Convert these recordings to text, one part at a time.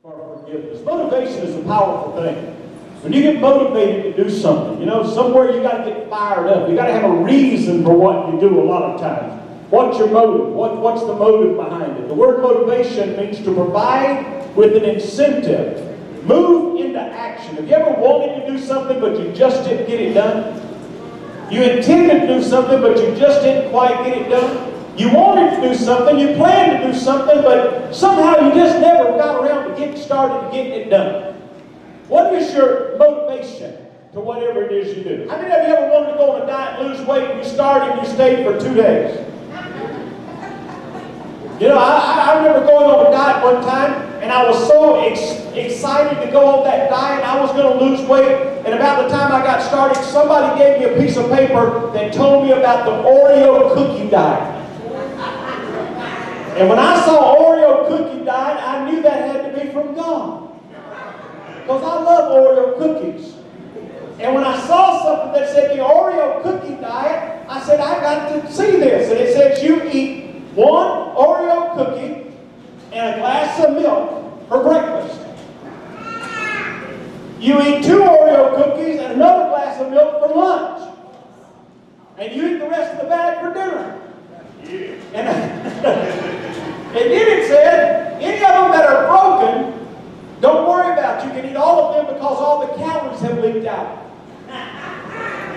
for forgiveness. Motivation is a powerful thing. When you get motivated to do something, somewhere you got to get fired up. You got to have a reason for what you do a lot of times. What's your motive? What's the motive behind it? The word motivation means to provide with an incentive. Move into action. Have you ever wanted to do something but you just didn't get it done? You intended to do something but you just didn't quite get it done? You wanted to do something, you planned to do something, but somehow you just never got around to getting started and getting it done. What is your motivation to whatever it is you do? How many of you ever wanted to go on a diet and lose weight and you started and you stayed for 2 days? I remember going on a diet one time and I was so excited to go on that diet. I was going to lose weight, and about the time I got started, somebody gave me a piece of paper that told me about the Oreo cookie diet. And when I saw Oreo cookie diet, I knew that had to be from God. Because I love Oreo cookies. And when I saw something that said the Oreo cookie diet, I said, I got to see this. And it says you eat 1 Oreo cookie and a glass of milk for breakfast. You eat 2 Oreo cookies and another glass of milk for lunch. And you eat the rest of the bag for dinner. And then it said, any of them that are broken, don't worry about it. You can eat all of them because all the calories have leaked out.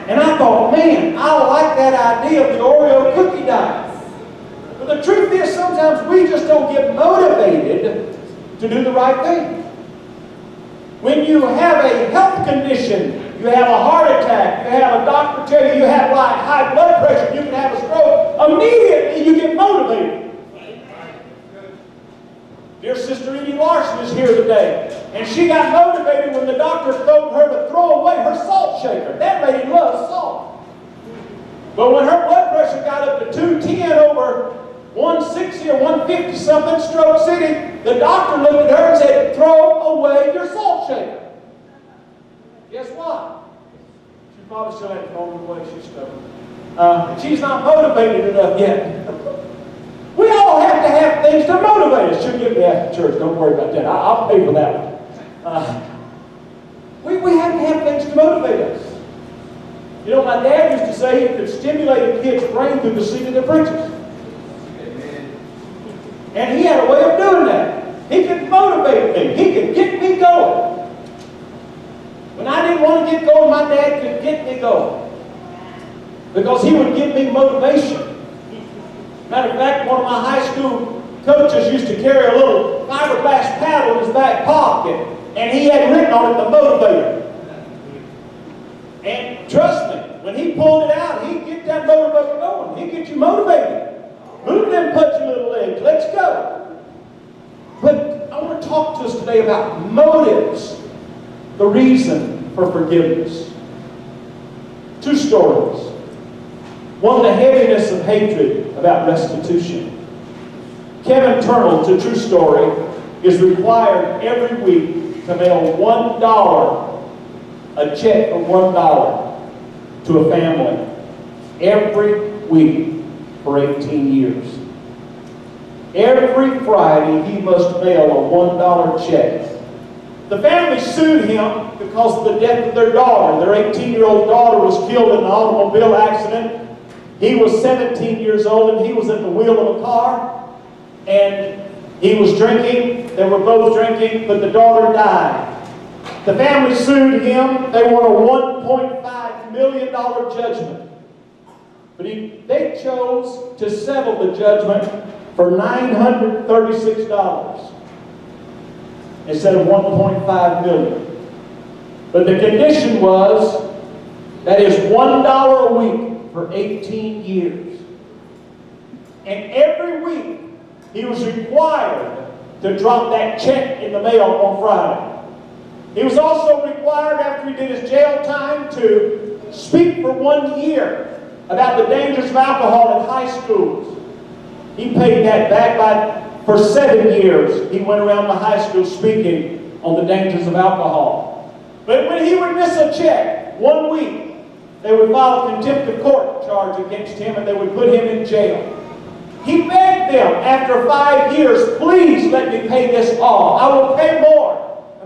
And I thought, man, I like that idea of the Oreo cookie diet. But the truth is, sometimes we just don't get motivated to do the right thing. When you have a health condition, you have a heart attack, you have a doctor tell you have high blood pressure, you can have a stroke, immediately you get motivated. Dear Sister Edie Larson is here today, and she got motivated when the doctor told her to throw away her salt shaker. That lady loves salt. But when her blood pressure got up to 210 over 160 or 150 something, Stroke City, the doctor looked at her and said, throw away your salt shaker. Guess what? She probably still had to throw it away. She's stubborn. She's not motivated enough yet. We all have to have things to motivate us. She'll give me after church. Don't worry about that. I'll pay for that one. We have to have things to motivate us. My dad used to say he could stimulate a kid's brain through the seat of their britches. And he had a way of doing that. He could motivate me. He could get me going. When I didn't want to get going, my dad could get me going. Because he would give me motivation. Matter of fact, one of my high school coaches used to carry a little fiberglass paddle in his back pocket, and he had written on it, the motivator. And trust me, when he pulled it out, he'd get that motivator going. He'd get you motivated. Move them pudgy little legs. Let's go. But I want to talk to us today about motives, the reason for forgiveness. 2 stories. One, the heaviness of hatred about restitution. Kevin Turnell, it's a true story, is required every week to mail $1, a check for $1 to a family every week for 18 years. Every Friday he must mail a $1 check. The family sued him because of the death of their daughter. Their 18-year-old daughter was killed in an automobile accident. He was 17 years old and he was at the wheel of a car. And he was drinking. They were both drinking, but the daughter died. The family sued him. They won a $1.5 million judgment. But they chose to settle the judgment for $936 instead of $1.5 million. But the condition was that is $1 a week for 18 years. And every week he was required to drop that check in the mail on Friday. He was also required, after he did his jail time, to speak for 1 year about the dangers of alcohol in high schools. He paid that back for 7 years. He went around the high school speaking on the dangers of alcohol. But when he would miss a check 1 week, they would file a contempt of court charge against him and they would put him in jail. He begged them after 5 years, please let me pay this off. I will pay more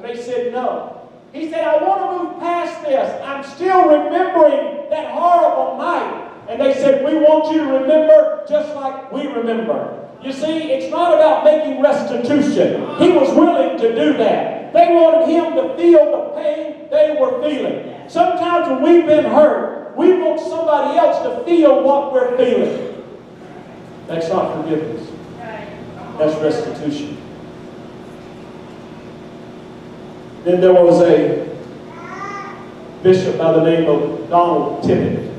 And they said no. He said, I want to move past this. I'm still remembering that horrible night. And they said, we want you to remember just like we remember. You see, it's not about making restitution. He was willing to do that. They wanted him to feel the pain they were feeling. Sometimes when we've been hurt, we want somebody else to feel what we're feeling. That's not forgiveness. That's restitution. Then there was a bishop by the name of Donald Tippett.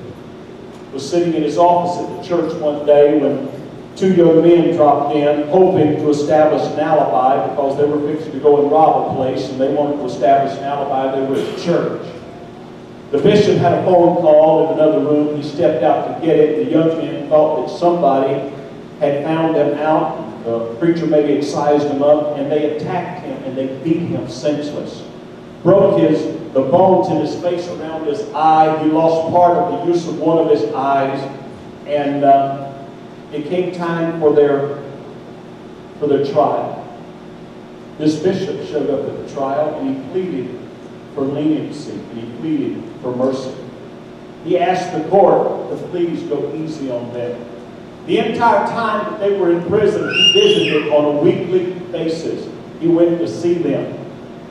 Was sitting in his office at the church one day when two young men dropped in, hoping to establish an alibi because they were fixing to go and rob a place and they wanted to establish an alibi. They were at church. The bishop had a phone call in another room. He stepped out to get it. The young men thought that somebody had found them out. The preacher maybe had sized him up, and they attacked him and they beat him senseless. Broke the bones in his face around his eye. He lost part of the use of one of his eyes. And it came time for their trial. This bishop showed up at the trial and he pleaded for leniency and he pleaded for mercy. He asked the court to please go easy on them. The entire time that they were in prison, he visited on a weekly basis. He went to see them.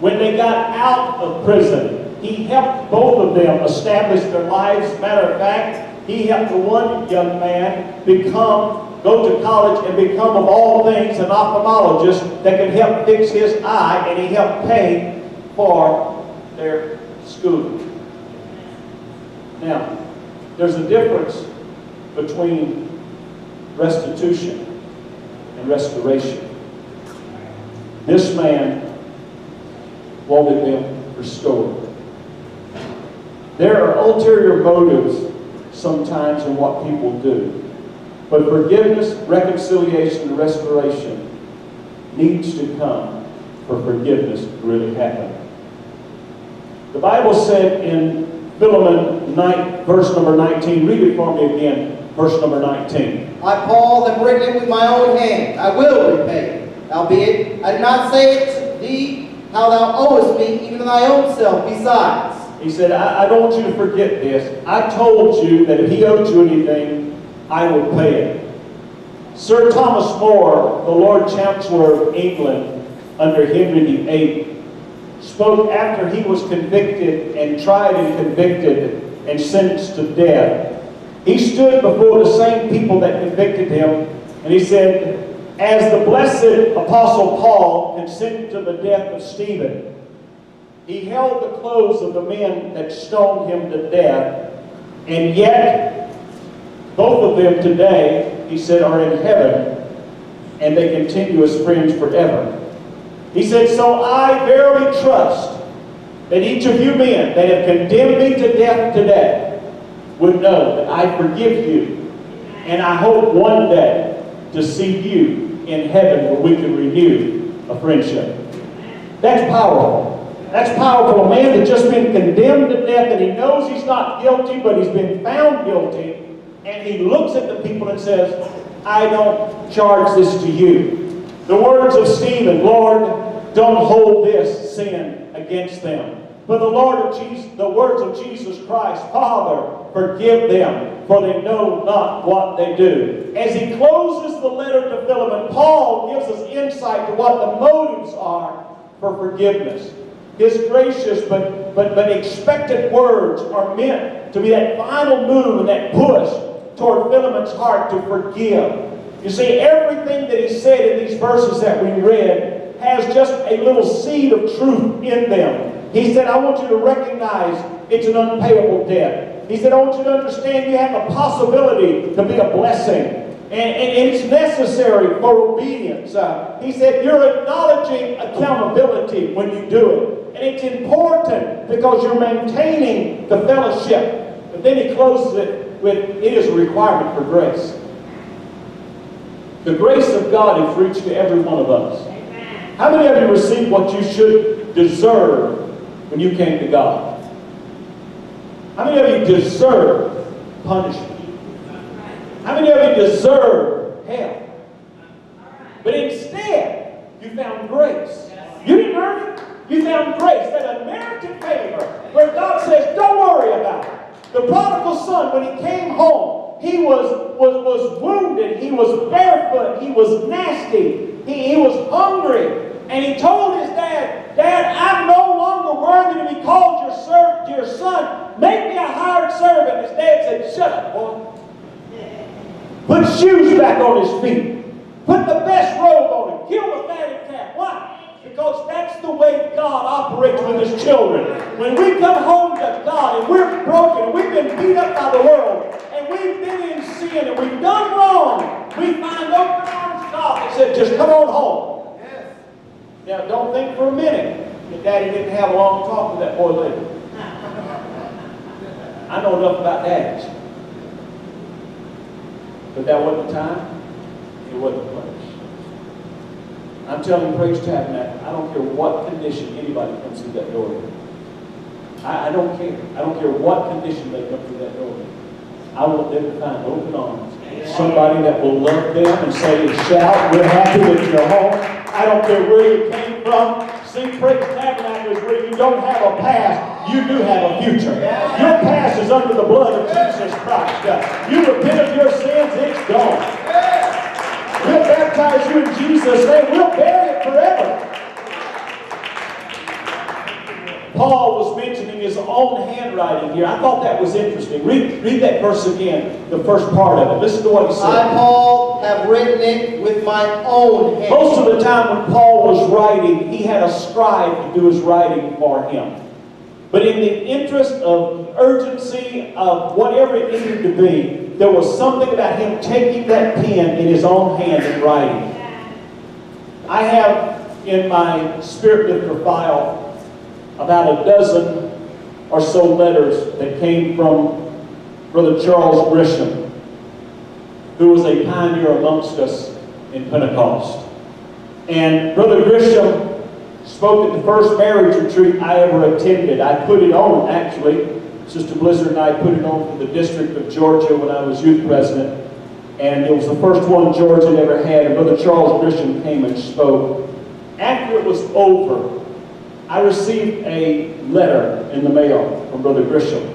When they got out of prison, he helped both of them establish their lives. Matter of fact, he helped the one young man go to college and become, of all things, an ophthalmologist that could help fix his eye, and he helped pay for their schooling. Now, there's a difference between restitution and restoration. This man wanted them restored. There are ulterior motives sometimes in what people do. But forgiveness, reconciliation, and restoration needs to come for forgiveness to really happen. The Bible said in Philemon 9, verse number 19, read it for me again, verse number 19. I, Paul, have written it with my own hand. I will repay. Albeit, I did not say it to thee, how thou owest me, even thy own self besides. He said, I don't want you to forget this. I told you that if he owed you anything, I would pay it. Sir Thomas More, the Lord Chancellor of England under Henry VIII, spoke after he was convicted and tried and convicted and sentenced to death. He stood before the same people that convicted him, and he said, as the blessed Apostle Paul consented to the death of Stephen, he held the clothes of the men that stoned him to death, and yet both of them today, he said, are in heaven, and they continue as friends forever. He said, so I verily trust that each of you men that have condemned me to death today would know that I forgive you, and I hope one day to see you in heaven where we can renew a friendship. That's powerful. That's powerful. A man that's just been condemned to death and he knows he's not guilty, but he's been found guilty, and he looks at the people and says, I don't charge this to you. The words of Stephen, Lord, don't hold this sin against them. But the words of Jesus Christ, Father, forgive them, for they know not what they do. As he closes the letter to Philemon, Paul gives us insight to what the motives are for forgiveness. His gracious but expectant words are meant to be that final move and that push toward Philemon's heart to forgive. You see, everything that he said in these verses that we read has just a little seed of truth in them. He said, I want you to recognize it's an unpayable debt. He said, I want you to understand you have a possibility to be a blessing. And it's necessary for obedience. He said, you're acknowledging accountability when you do it. And it's important because you're maintaining the fellowship. But then he closes it with, it is a requirement for grace. The grace of God is reached to every one of us. How many of you received what you should deserve when you came to God? How many of you deserve punishment? How many of you deserve hell? But instead, you found grace. You didn't earn it. You found grace, that unmerited favor, where God says, don't worry about it. The prodigal son, when he came home, he was wounded, he was barefoot, he was nasty, he was hungry. And he told his dad, Dad, I'm no longer worthy to be called your son. Make me a hired servant. His dad said, shut up, boy. Put shoes back on his feet. Put the best robe on him. Kill the fatted calf. Why? Because that's the way God operates with His children. When we come home to God and we're broken, and we've been beat up by the world, and we've been in sin, and we've done wrong, we find open arms God that said, just come on home. Now, don't think for a minute that Daddy didn't have a long talk with that boy later. I know enough about daddies. But that wasn't the time. It wasn't the place. I'm telling you, Praise Tabernacle, I don't care what condition anybody comes through that door. I don't care. I don't care what condition they come through that door. I want them to find open arms. Somebody that will love them and say and shout, we're happy that you're home. I don't care where you came from. See, Praise Tabernacle is where you don't have a past, you do have a future. Your past is under the blood of Jesus Christ. You repent of your sins, it's gone. We'll baptize you in Jesus' name. We'll bury it forever. Paul was mentioning his own handwriting here. I thought that was interesting. Read that verse again, the first part of it. Listen to what he said. I, Paul, have written it with my own hand. Most of the time when Paul was writing, he had a scribe to do his writing for him. But in the interest of urgency of whatever it needed to be, there was something about him taking that pen in his own hand and writing. I have in my Spirit Lifter file about a dozen or so letters that came from Brother Charles Grisham, who was a pioneer amongst us in Pentecost. And Brother Grisham spoke at the first marriage retreat I ever attended. I put it on, actually. Sister Blizzard and I put it on for the District of Georgia when I was youth president. And it was the first one Georgia ever had. And Brother Charles Grisham came and spoke. After it was over, I received a letter in the mail from Brother Grisham.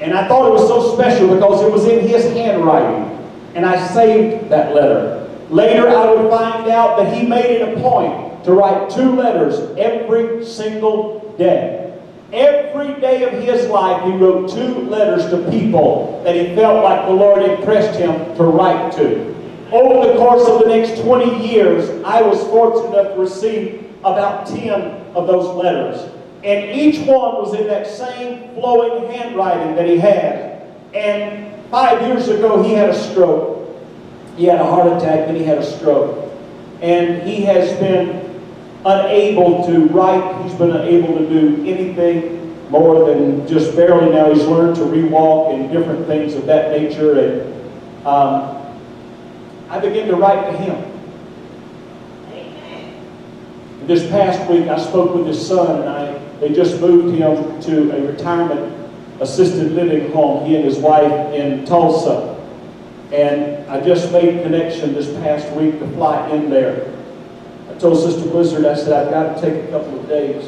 And I thought it was so special because it was in his handwriting. And I saved that letter. Later I would find out that he made it a point to write 2 letters every single day. Every day of his life he wrote 2 letters to people that he felt like the Lord impressed him to write to. Over the course of the next 20 years, I was fortunate enough to receive about 10 of those letters. And each one was in that same flowing handwriting that he had. And 5 years ago, he had a stroke. He had a heart attack, then he had a stroke. And he has been unable to write. He's been unable to do anything more than just barely. Now he's learned to re-walk and different things of that nature. And I began to write to him. This past week, I spoke with his son, and they just moved him to a retirement assisted living home, he and his wife in Tulsa. And I just made connection this past week to fly in there. I told Sister Blizzard, I said, I've got to take a couple of days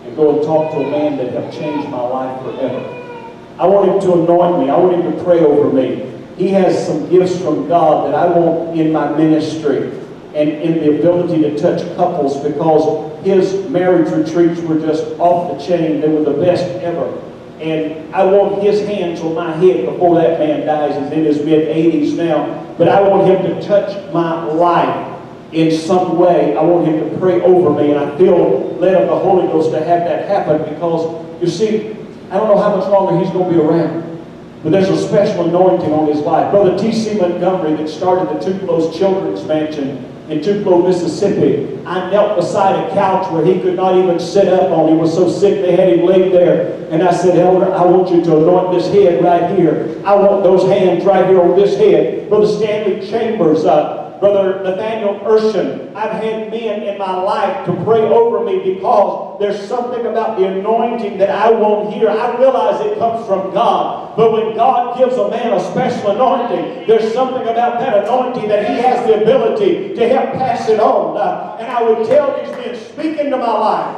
and go and talk to a man that have changed my life forever. I want him to anoint me. I want him to pray over me. He has some gifts from God that I want in my ministry and in the ability to touch couples, because his marriage retreats were just off the chain. They were the best ever. And I want his hands on my head before that man dies. He's in his mid-80s now. But I want him to touch my life in some way. I want him to pray over me. And I feel led of the Holy Ghost to have that happen, because, you see, I don't know how much longer he's going to be around. But there's a special anointing on his life. Brother T.C. Montgomery, that started the Tupelo Children's Mansion in Tupelo, Mississippi, I knelt beside a couch where he could not even sit up on. He was so sick they had him laid there. And I said, Elder, I want you to anoint this head right here. I want those hands right here on this head. Brother Stanley Chambers, Brother Nathaniel Urshan, I've had men in my life to pray over me, because there's something about the anointing that I won't hear. I realize it comes from God. But when God gives a man a special anointing, there's something about that anointing that he has the ability to help pass it on. And I would tell these men, speak into my life.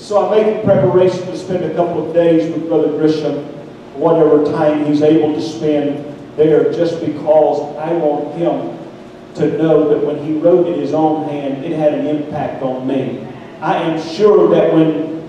So I'm making preparation to spend a couple of days with Brother Grisham, whatever time he's able to spend there, just because I want him to know that when he wrote it his own hand, it had an impact on me. I am sure that when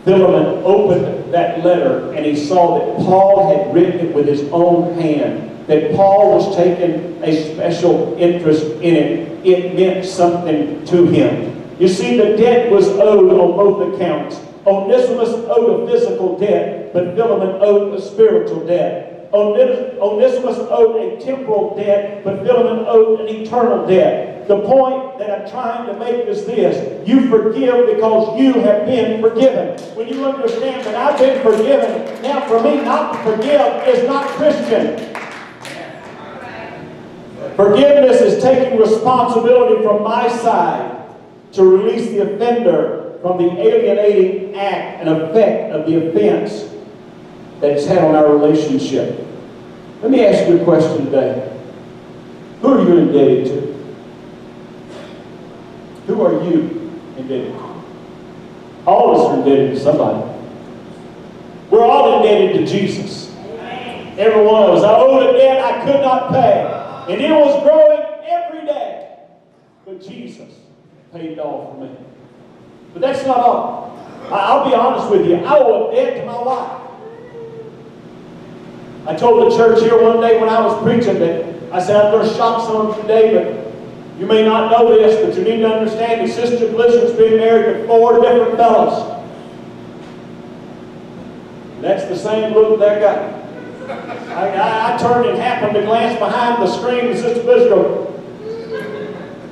Philemon opened that letter and he saw that Paul had written it with his own hand, that Paul was taking a special interest in it, it meant something to him. You see, the debt was owed on both accounts. Onesimus owed a physical debt, but Philemon owed a spiritual debt. Onesimus owed a temporal debt, but Philemon owed an eternal debt. The point that I'm trying to make is this: you forgive because you have been forgiven. When you understand that I've been forgiven, now for me not to forgive is not Christian. Forgiveness is taking responsibility from my side to release the offender from the alienating act and effect of the offense that it's had on our relationship. Let me ask you a question today. Who are you indebted to? Who are you indebted to? All of us are indebted to somebody. We're all indebted to Jesus. Every one of us. I owed a debt I could not pay, and it was growing every day. But Jesus paid it all for me. But that's not all. I'll be honest with you. I owe a debt to my wife. I told the church here one day when I was preaching that I said, I'm going to shock some of you today, but you may not know this, but you need to understand that Sister Blizzard's been married to 4 different fellows. That's the same look that guy. I turned and happened to glance behind the screen and Sister Blizzard goes,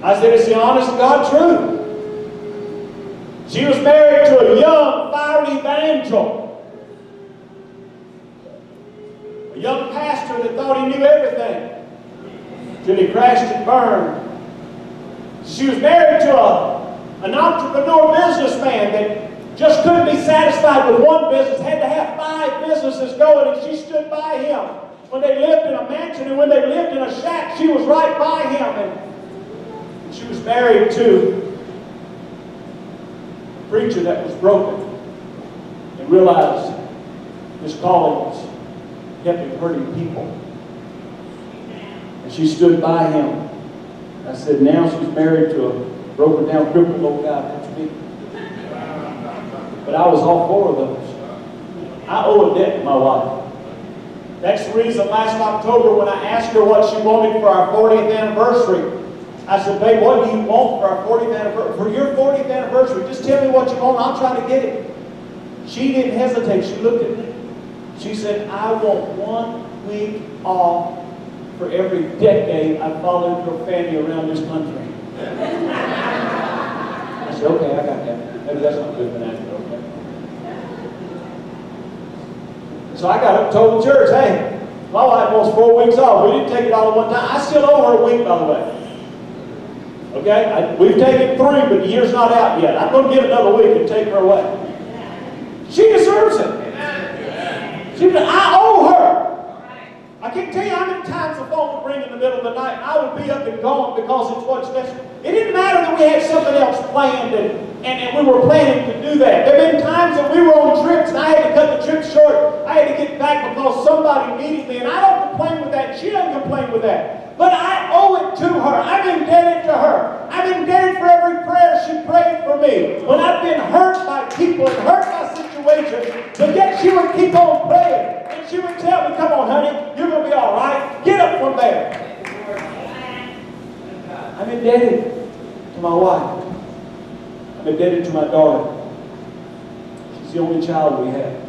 I said, it's the honest to God truth. She was married to a young, fiery evangel. A young pastor that thought he knew everything till he crashed and burned. She was married to an entrepreneur businessman that just couldn't be satisfied with one business, had to have 5 businesses going, and she stood by him. When they lived in a mansion and when they lived in a shack, she was right by him. And she was married to a preacher that was broken and realized his calling was helping hurting people. And she stood by him. I said, now she's married to a broken down, crippled old guy. That's me. But I was all 4 of those. I owe a debt to my wife. That's the reason last October when I asked her what she wanted for our 40th anniversary, I said, babe, what do you want for our 40th anniversary? For your 40th anniversary, just tell me what you want, I'll try to get it. She didn't hesitate. She looked at me. She said, I want 1 week off for every decade I followed your family around this country. I said, okay, I got that. Maybe that's not good for that, okay. So I got up and told the church, hey, my wife wants 4 weeks off. We didn't take it all at one time. I still owe her a week, by the way. Okay? We've taken 3, but the year's not out yet. I'm going to give another week and take her away. She deserves it. I owe her. I can't tell you how many times the phone would ring in the middle of the night and I would be up and gone because it's what's special. It didn't matter that we had something else planned and we were planning to do that. There have been times that we were on trips and I had to cut the trip short. I had to get back because somebody needed me, and I don't complain with that. She doesn't complain with that. But I owe it to her. I'm indebted to her. I'm indebted for every prayer she prayed for me. When I've been hurt by people and hurt by situations, but yet she would keep on praying. And she would tell me, come on, honey, you're going to be all right. Get up from there. I'm indebted to my wife. I'm indebted to my daughter. She's the only child we have.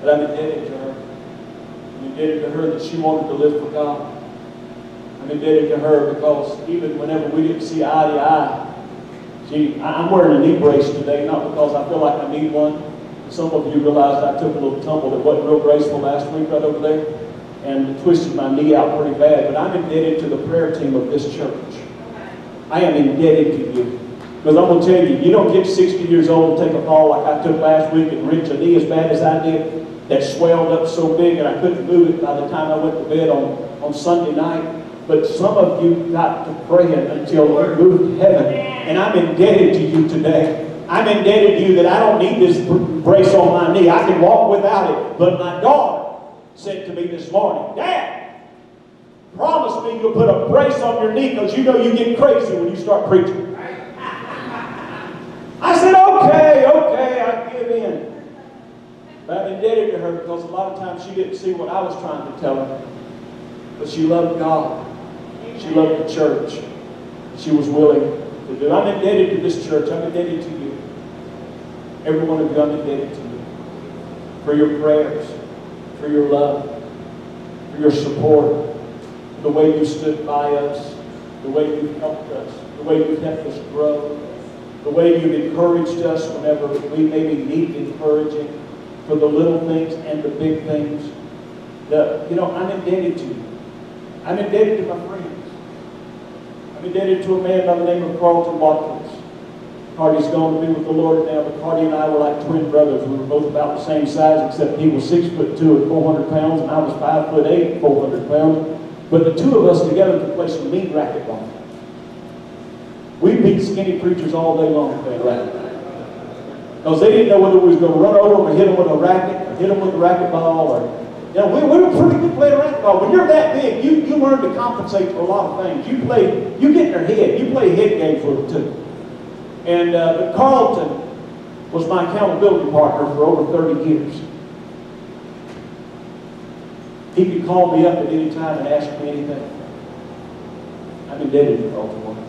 But I'm indebted to her. I'm indebted to her that she wanted to live for God. I'm indebted to her because even whenever we didn't see eye to eye, I'm wearing a knee brace today, not because I feel like I need one. Some of you realized I took a little tumble that wasn't real graceful last week right over there and twisted my knee out pretty bad. But I'm indebted to the prayer team of this church. I am indebted to you. Because I'm going to tell you, you don't get 60 years old and take a fall like I took last week and wrench a knee as bad as I did, that swelled up so big and I couldn't move it by the time I went to bed on Sunday night. But some of you got to praying until you moved to heaven. And I'm indebted to you today. I'm indebted to you that I don't need this brace on my knee. I can walk without it. But my daughter said to me this morning, Dad, promise me you'll put a brace on your knee because you know you get crazy when you start preaching. I said, okay, I give in. But I'm indebted to her because a lot of times she didn't see what I was trying to tell her. But she loved God. She loved the church. She was willing to do. I'm indebted to this church. I'm indebted to you. Every one of you, I'm indebted to you. For your prayers, for your love, for your support, for the way you stood by us, the way you've helped us, the way you've helped us grow, the way you've encouraged us whenever we maybe need encouraging, for the little things and the big things. I'm indebted to you. I'm indebted to my friends. I'm indebted to a man by the name of Martinez. Cardi's gone to be with the Lord now, but Cardi and I were like twin brothers. We were both about the same size, except he was 6'2" and 400 pounds, and I was 5'8" and 400 pounds. But the two of us together could play some mean racquetball. We beat skinny preachers all day long playing racquetball. Because they didn't know whether we was going to run over them or hit them with a racket, or hit them with a racquetball, or we were pretty good playing racquetball. When you're that big, you learn to compensate for a lot of things. You get in their head. You play head games with them too. And Carlton was my accountability partner for over 30 years. He could call me up at any time and ask me anything. I'm indebted to Carlton Waters.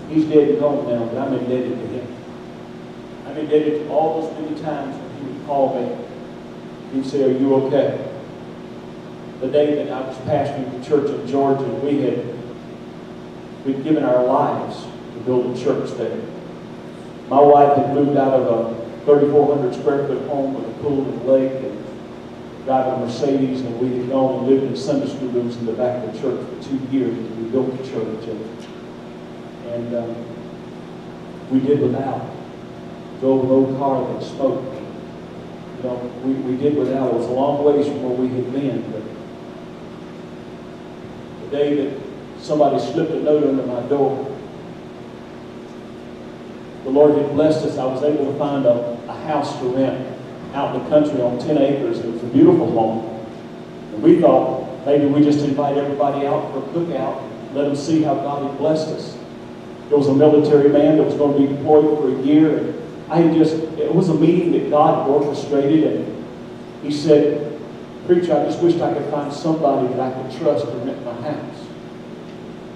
He's dead and gone now, but I'm indebted to him. I'm indebted to all those many times when he would call me. He'd say, "Are you okay?" The day that I was pastoring the church in Georgia, we'd given our lives to build a church there. My wife had moved out of a 3,400 square foot home with a pool and lake and driving a Mercedes, and we had gone and lived in Sunday school rooms in the back of the church for 2 years until we built the church. And we did without. Drove an old car that smoked. We did without. It was a long ways from where we had been. But the day that somebody slipped a note under my door, the Lord had blessed us. I was able to find a house to rent out in the country on 10 acres. It was a beautiful home. And we thought maybe we just invite everybody out for a cookout, let them see how God had blessed us. There was a military man that was going to be deployed for a year. And it was a meeting that God orchestrated. And he said, "Preacher, I just wished I could find somebody that I could trust to rent my house."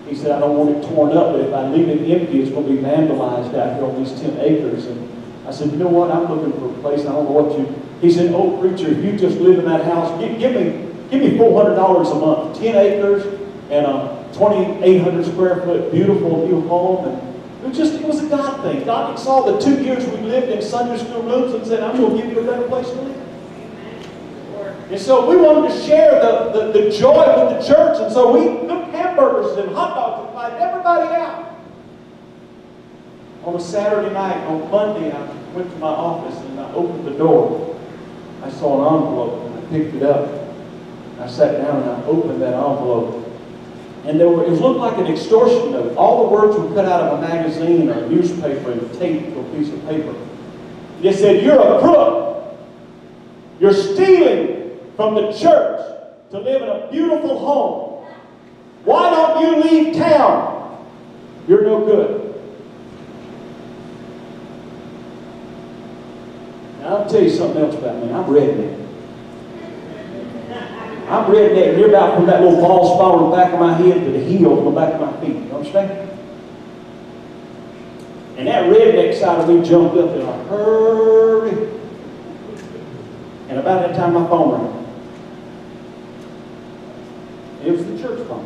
He said, "I don't want it torn up, but if I leave it empty, it's going to be vandalized out here on these 10 acres. And I said, "You know what? I'm looking for a place. I don't know what you..." He said, "Oh, preacher, if you just live in that house, give me $400 a month, 10 acres and a 2,800 square foot beautiful new home." And it was a God thing. God saw the 2 years we lived in Sunday school rooms and said, "I'm going to give you a better place to live." And so we wanted to share the joy with the church. And so we cooked hamburgers and hot dogs and invited everybody out. On a Saturday night, on Monday, I went to my office and I opened the door. I saw an envelope and I picked it up. I sat down and I opened that envelope. And it looked like an extortion note. All the words were cut out of a magazine or a newspaper and taped to a piece of paper. It said, "You're a crook. You're stealing from the church to live in a beautiful home. Why don't you leave town? You're no good." Now, I'll tell you something else about me. I'm redneck. I'm redneck. And you're about from that little bald spot on the back of my head to the heel on the back of my feet. You understand? And that redneck side of me jumped up in a hurry. And about that time, my phone rang. It was the church phone.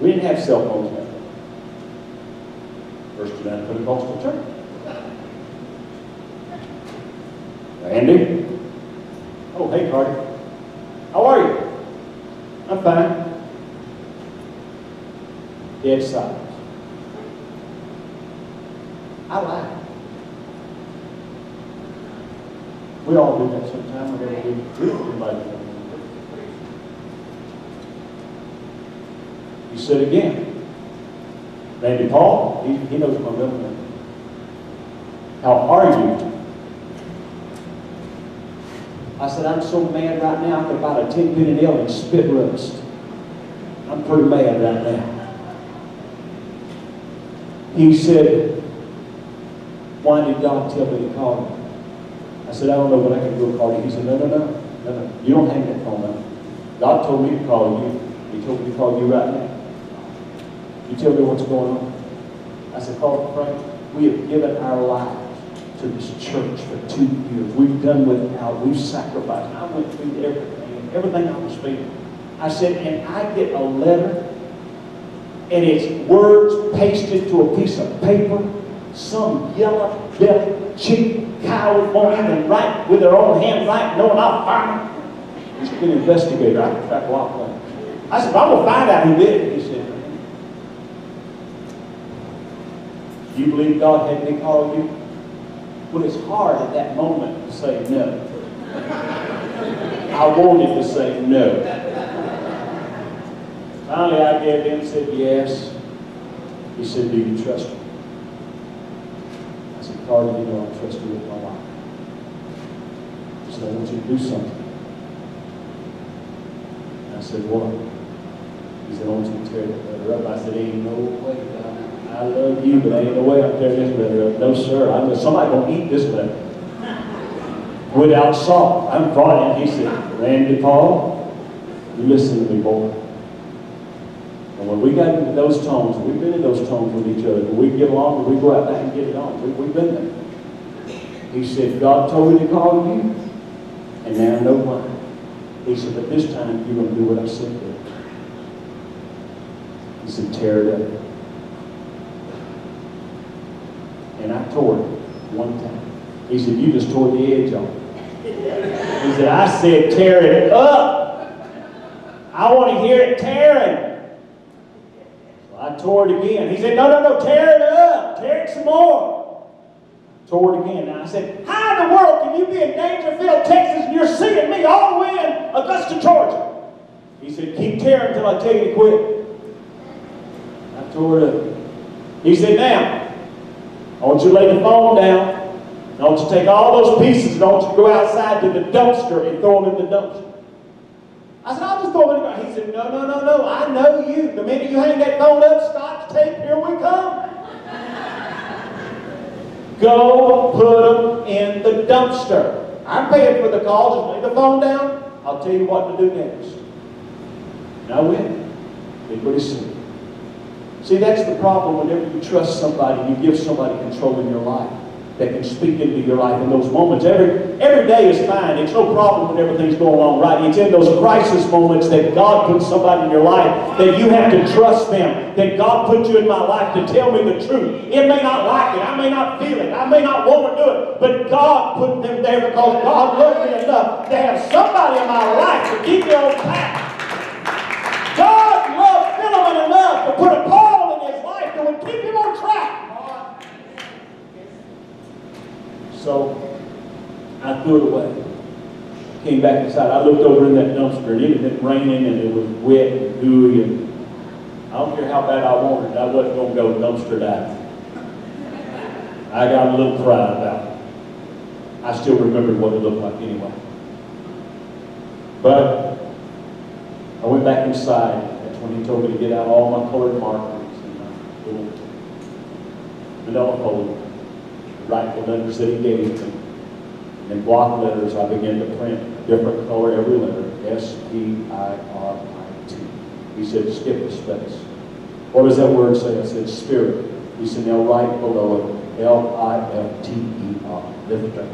We didn't have cell phones back then. First United Pentecostal Church. Andy? Oh, hey, Cardi. How are you? I'm fine. Dead silence. I lied. We all do that sometimes whenever we do like that. He said again, "Randy Paul," he knows my real name. How are you? I said, I'm so mad right now I could buy a 10-penny nail and spit roast. I'm pretty mad right now. He said, why did God tell me to call you? I said, I don't know, but I can go call you. He said, no. You don't hang that phone up. God told me to call you. He told me to call you right now. You tell me what's going on. I said, Father Frank, we have given our lives to this church for 2 years. We've done without, we've sacrificed. I went through everything I was feeling. I said, and I get a letter, and it's words pasted to a piece of paper. Some yellow, belly, cheap coward won't even write with their own hand, right? No, I'll find him. He's an investigator. I can track a lot of things. I said, I'm going to find out who did it. He said, do you believe God had me call you? Well, it's hard at that moment to say no. I wanted to say no. Finally, I gave in and said yes. He said, do you trust me? I said, Carter, you know I trust you with my life. He said, I want you to do something. And I said, what? He said, I want you to tear that letter up. I said, ain't no way, God. I love you, but ain't no way I'm tearing this letter up. No, sir. I know somebody gonna eat this letter without salt. I'm fine. He said, Randy Paul, you listen to me, boy. And when we got into those tones, we've been in those tones with each other. When we get along, we go out there and get it on. We've been there. He said, God told me to call you, and now I know why. He said, but this time you're going to do what I said to. He said, tear it up. And I tore it one time. He said, you just tore the edge off. He said, I said, tear it up. I want to hear it tearing. So I tore it again. He said, no, tear it up. Tear it some more. Tore it again. And I said, how in the world can you be in Dangerfield, Texas, and you're seeing me all the way in Augusta, Georgia? He said, keep tearing until I tell you to quit. I tore it up. He said, now, I want you to lay the phone down. I want you to take all those pieces and I want you to go outside to the dumpster and throw them in the dumpster. I said, I'll just throw them in the dumpster. He said, no. I know you. The minute you hang that phone up, Scotch tape, here we come. Go put them in the dumpster. I'm paying for the calls. Just lay the phone down. I'll tell you what to do next. And I went. Did what he said. See, that's the problem whenever you trust somebody, you give somebody control in your life that can speak into your life in those moments. Every day is fine. It's no problem when everything's going along right. It's in those crisis moments that God puts somebody in your life that you have to trust them, that God put you in my life to tell me the truth. It may not like it. I may not feel it. I may not want to do it. But God put them there because God loved me enough to have somebody in my life to keep me on path. God loved Sullivan enough to put a Paul in his life that would keep him on track. So I threw it away. Came back inside. I looked over in that dumpster and it had been raining and it was wet and gooey and I don't care how bad I wanted it, I wasn't going to go dumpster diving. I got a little pride about it. I still remembered what it looked like anyway. But I went back inside. That's when he told me to get out all my colored markers and my little manila folder, write the letters that he gave me. In block letters, I began to print a different color every letter, S-P-I-R-I-T. He said, skip a space. What does that word say? I said, spirit. He said, now write below it, L-I-F-T-E-R, lifter.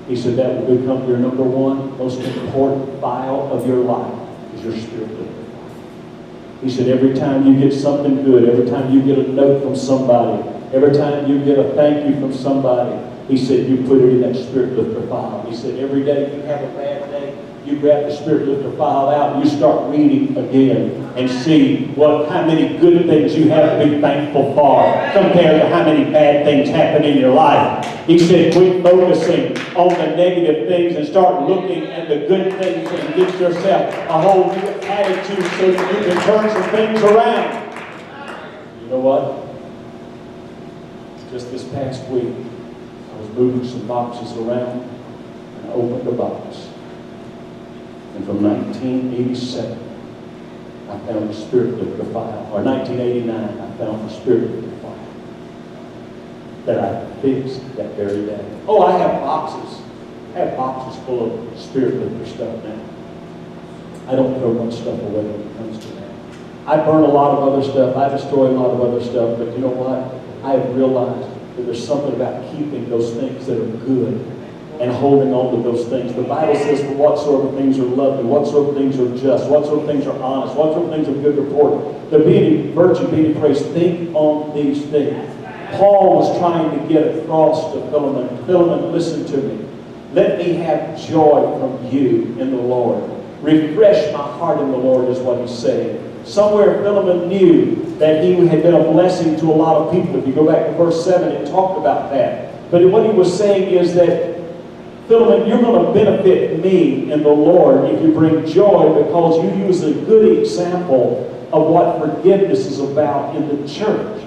He said, that will become your number one most important file of your life, is your spirit lifter. He said, every time you get something good, every time you get a note from somebody, every time you get a thank you from somebody, he said, you put it in that spirit lifter file. He said, every day you have a bad day, you grab the spirit lifter file out and you start reading again and see how many good things you have to be thankful for compared to how many bad things happen in your life. He said, quit focusing on the negative things and start looking at the good things and get yourself a whole new attitude so that you can turn some things around. You know what? Just this past week, was moving some boxes around, and I opened a box. And from 1987, I found the Spirit of the file. Or 1989, I found the Spirit of the file that I fixed that very day. Oh, I have boxes. I have boxes full of Spirit lifter stuff now. I don't throw much stuff away when it comes to that. I burn a lot of other stuff. I destroy a lot of other stuff. But you know what? I have realized that there's something about keeping those things that are good and holding on to those things. The Bible says, for whatsoever things are lovely, whatsoever things are just, whatsoever things are honest, whatsoever things are good report, there be any virtue, be any praise, think on these things. Paul was trying to get across to Philemon. Philemon, listen to me. Let me have joy from you in the Lord. Refresh my heart in the Lord is what he's saying. Somewhere Philemon knew that he had been a blessing to a lot of people. If you go back to verse 7, it talked about that. But what he was saying is that, Philemon, you're going to benefit me in the Lord if you bring joy, because you use a good example of what forgiveness is about in the church.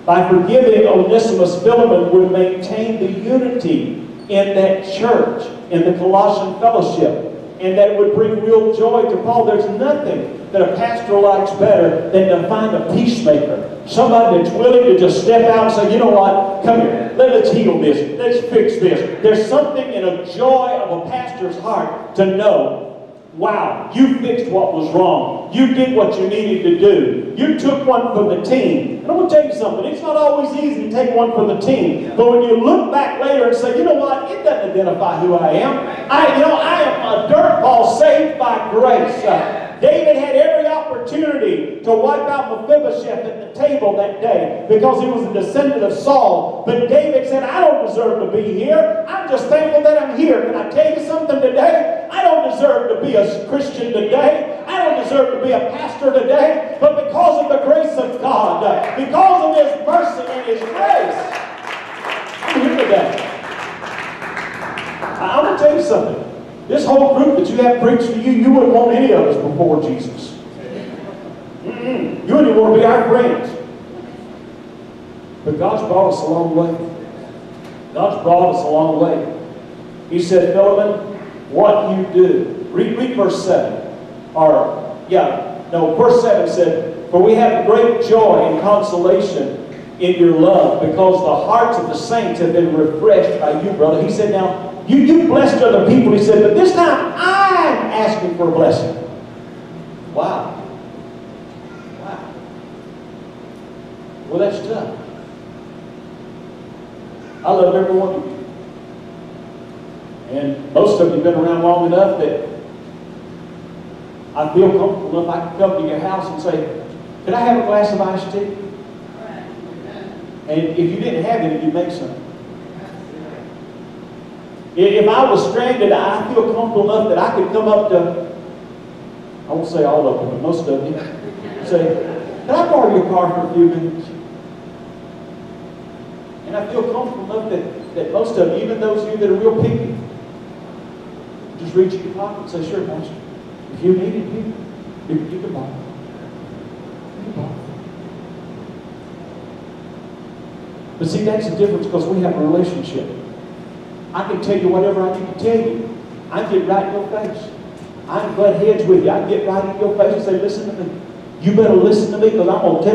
By forgiving Onesimus, Philemon would maintain the unity in that church, in the Colossian fellowship, and that it would bring real joy to Paul. There's nothing that a pastor likes better than to find a peacemaker. Somebody that's willing to just step out and say, you know what, come here, let's heal this, let's fix this. There's something in a joy of a pastor's heart to know, wow, you fixed what was wrong. You did what you needed to do. You took one for the team. And I'm going to tell you something. It's not always easy to take one for the team. But when you look back later and say, you know what, it doesn't identify who I am. I am a dirtball saved by grace. David had every opportunity to wipe out Mephibosheth at the table that day because he was a descendant of Saul. But David said, I don't deserve to be here. I'm just thankful that I'm here. Can I tell you something today? I don't deserve to be a Christian today. I don't deserve to be a pastor today. But because of the grace of God, because of His mercy and His grace, I'm here today. I'm going to tell you something. This whole group that you have preached to you, you wouldn't want any of us before Jesus. You wouldn't even want to be our friends. But God's brought us a long way. God's brought us a long way. He said, Philemon, what you do. Read verse 7. Verse 7 said, for we have great joy and consolation in your love, because the hearts of the saints have been refreshed by you, brother. He said, now, you blessed other people. He said, but this time I'm asking for a blessing. Wow. Wow. Well, that's tough. I love every one of you. And most of you have been around long enough that I feel comfortable enough I can come to your house and say, could I have a glass of iced tea? And if you didn't have any, you'd make some. If I was stranded, I feel comfortable enough that I could come up to, I won't say all of them, but most of you, say, can I borrow your car for a few minutes? And I feel comfortable enough that most of you, even those of you that are real picky, just reach in your pocket and say, sure, Pastor. If you need it, you can borrow. You can borrow. But see, that's the difference, because we have a relationship. I can tell you whatever I need to tell you. I can get right in your face. I can butt heads with you. I can get right in your face and say, listen to me. You better listen to me, because I'm going to tell you.